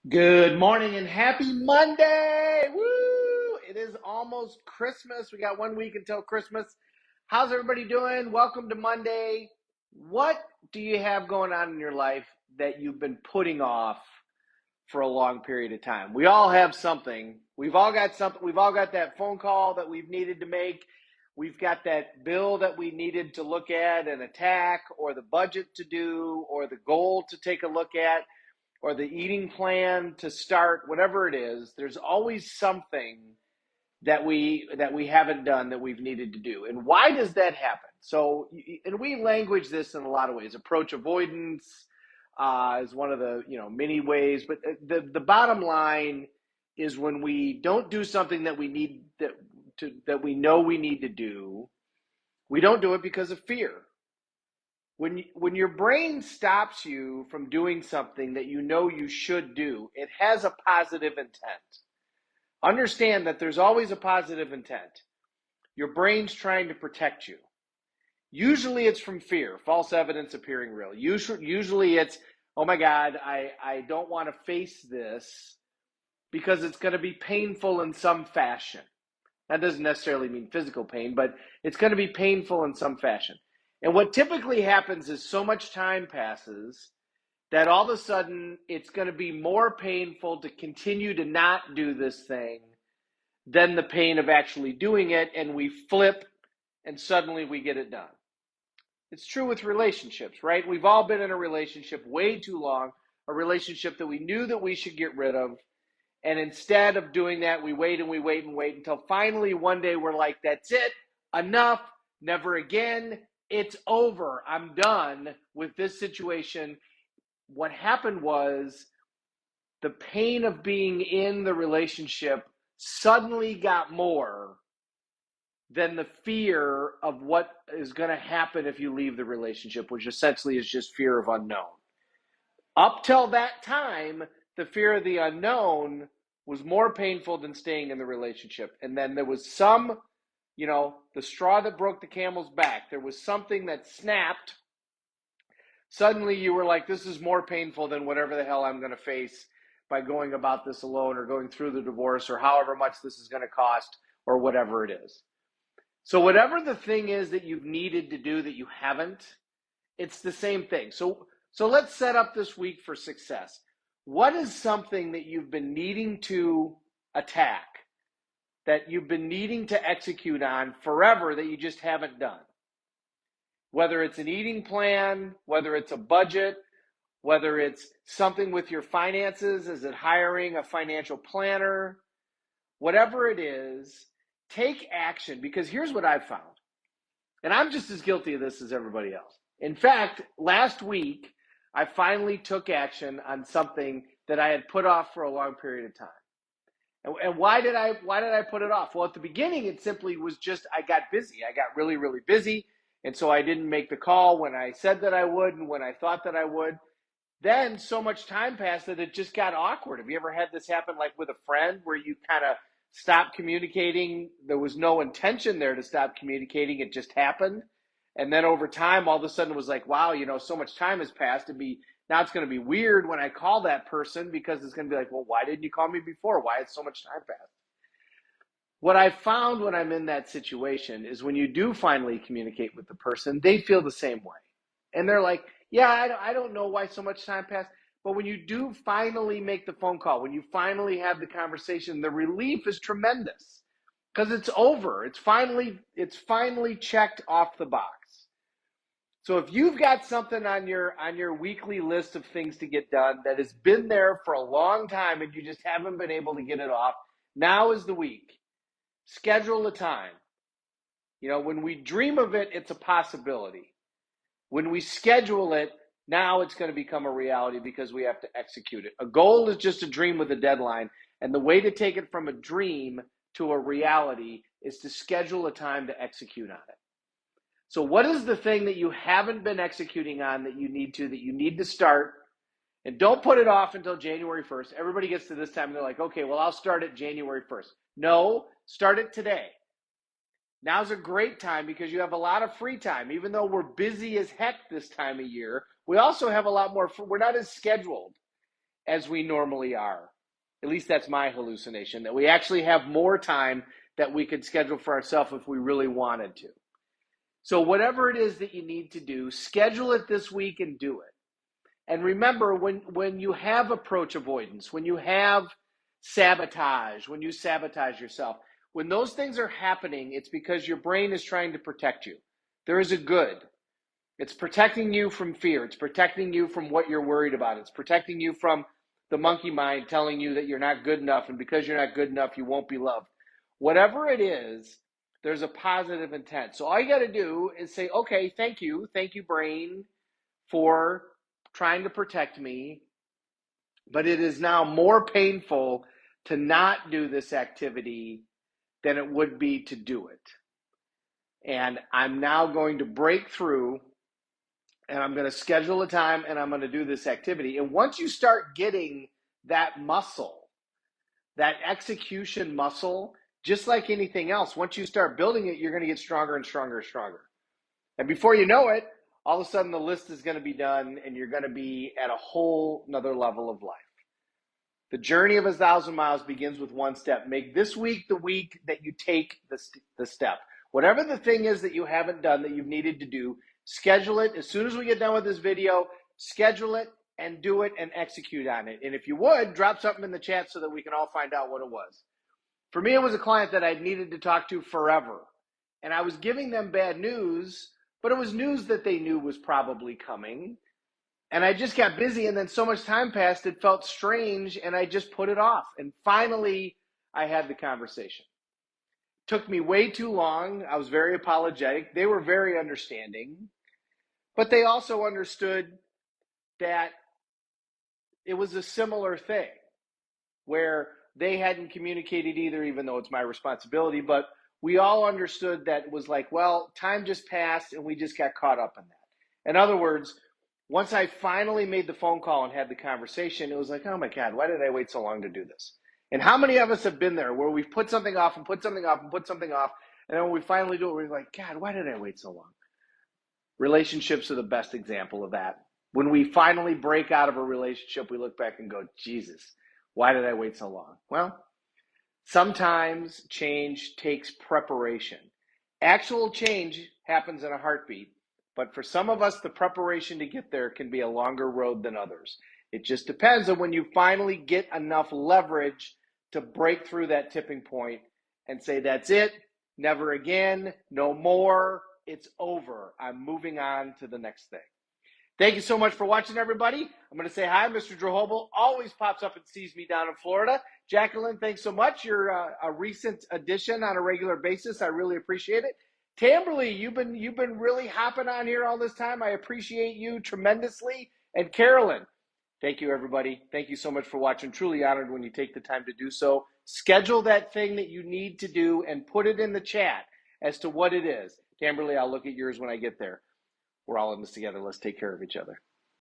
Good morning and happy Monday! Woo! It is almost Christmas. We got 1 week until Christmas. How's everybody doing? Welcome to Monday. What do you have going on in your life that you've been putting off for a long period of time? We all have something. We've all got something. We've all got that phone call that we've needed to make. We've got that bill that we needed to look at and attack, or the budget to do, or the goal to take a look at, or the eating plan to start, whatever it is. There's always something that we haven't done that we've needed to do. And why does that happen? So, and we language this in a lot of ways. Approach avoidance is one of the many ways, but the bottom line is when we don't do something that we need that we know we need to do, we don't do it because of fear. When your brain stops you from doing something that you know you should do, it has a positive intent. Understand that there's always a positive intent. Your brain's trying to protect you. Usually it's from fear, false evidence appearing real. Usually it's, oh my God, I don't want to face this because it's going to be painful in some fashion. That doesn't necessarily mean physical pain, but it's going to be painful in some fashion. And what typically happens is so much time passes that all of a sudden it's going to be more painful to continue to not do this thing than the pain of actually doing it, and we flip and suddenly we get it done. It's true with relationships, right? We've all been in a relationship way too long, a relationship that we knew that we should get rid of, and instead of doing that, we wait and we wait and wait until finally one day we're like, that's it, enough, never again, it's over, I'm done with this situation. What happened was the pain of being in the relationship suddenly got more than the fear of what is going to happen if you leave the relationship, which essentially is just fear of unknown. Up till that time, the fear of the unknown was more painful than staying in the relationship. And then there was some, the straw that broke the camel's back. There was something that snapped. Suddenly you were like, this is more painful than whatever the hell I'm going to face by going about this alone, or going through the divorce, or however much this is going to cost, or whatever it is. So whatever the thing is that you've needed to do that you haven't, it's the same thing. So let's set up this week for success. What is something that you've been needing to attack, that you've been needing to execute on forever that you just haven't done? Whether it's an eating plan, whether it's a budget, whether it's something with your finances, is it hiring a financial planner? Whatever it is, take action, because here's what I've found. And I'm just as guilty of this as everybody else. In fact, last week, I finally took action on something that I had put off for a long period of time. And why did I put it off? Well, at the beginning, it simply was just I got busy. I got really, really busy. And so I didn't make the call when I said that I would and when I thought that I would. Then so much time passed that it just got awkward. Have you ever had this happen, like with a friend, where you kind of stopped communicating? There was no intention there to stop communicating. It just happened. And then over time, all of a sudden it was like, wow, so much time has passed. Now it's going to be weird when I call that person, because it's going to be like, well, why didn't you call me before? Why had so much time passed? What I found when I'm in that situation is when you do finally communicate with the person, they feel the same way. And they're like, yeah, I don't know why so much time passed. But when you do finally make the phone call, when you finally have the conversation, the relief is tremendous, because it's over. It's finally checked off the box. So if you've got something on your weekly list of things to get done that has been there for a long time and you just haven't been able to get it off, now is the week. Schedule a time. When we dream of it, it's a possibility. When we schedule it, now it's going to become a reality, because we have to execute it. A goal is just a dream with a deadline, and the way to take it from a dream to a reality is to schedule a time to execute on it. So what is the thing that you haven't been executing on that you need to start? And don't put it off until January 1st. Everybody gets to this time and they're like, okay, well, I'll start it January 1st. No, start it today. Now's a great time, because you have a lot of free time. Even though we're busy as heck this time of year, we also have a lot more. We're not as scheduled. as we normally are. At least that's my hallucination, that we actually have more time that we could schedule for ourselves if we really wanted to. So whatever it is that you need to do, schedule it this week and do it. And remember, when you have approach avoidance, when you have sabotage, when you sabotage yourself, when those things are happening, it's because your brain is trying to protect you. There is a good. It's protecting you from fear. It's protecting you from what you're worried about. It's protecting you from the monkey mind telling you that you're not good enough, and because you're not good enough, you won't be loved. Whatever it is, there's a positive intent. So all you got to do is say, okay, thank you, brain, for trying to protect me, but it is now more painful to not do this activity than it would be to do it. And I'm now going to break through, and I'm going to schedule a time, and I'm going to do this activity. And once you start getting that muscle, that execution muscle, just like anything else, once you start building it, you're going to get stronger and stronger and stronger. And before you know it, all of a sudden the list is going to be done, and you're going to be at a whole nother level of life. The journey of 1,000 miles begins with one step. Make this week the week that you take the step. Whatever the thing is that you haven't done that you've needed to do, schedule it. As soon as we get done with this video, schedule it and do it and execute on it. And if you would, drop something in the chat so that we can all find out what it was. For me, it was a client that I needed to talk to forever. And I was giving them bad news, but it was news that they knew was probably coming. And I just got busy, and then so much time passed, it felt strange, and I just put it off. And finally, I had the conversation. It took me way too long. I was very apologetic. They were very understanding, but they also understood that it was a similar thing where they hadn't communicated either, even though it's my responsibility, but we all understood that it was like, well, time just passed, and we just got caught up in that. In other words, once I finally made the phone call and had the conversation, it was like, oh my God, why did I wait so long to do this? And how many of us have been there where we've put something off and put something off and put something off, and then when we finally do it, we're like, God, why did I wait so long? Relationships are the best example of that. When we finally break out of a relationship, we look back and go, Jesus, why did I wait so long? Well, sometimes change takes preparation. Actual change happens in a heartbeat. But for some of us, the preparation to get there can be a longer road than others. It just depends on when you finally get enough leverage to break through that tipping point and say, that's it, never again, no more, it's over. I'm moving on to the next thing. Thank you so much for watching, everybody. I'm going to say hi. Mr. Drehobel always pops up and sees me down in Florida. Jacqueline, thanks so much. You're a recent addition on a regular basis. I really appreciate it. Tamberly, you've been really hopping on here all this time. I appreciate you tremendously. And Carolyn, thank you, everybody. Thank you so much for watching. Truly honored when you take the time to do so. Schedule that thing that you need to do and put it in the chat as to what it is. Tamberly, I'll look at yours when I get there. We're all in this together. Let's take care of each other.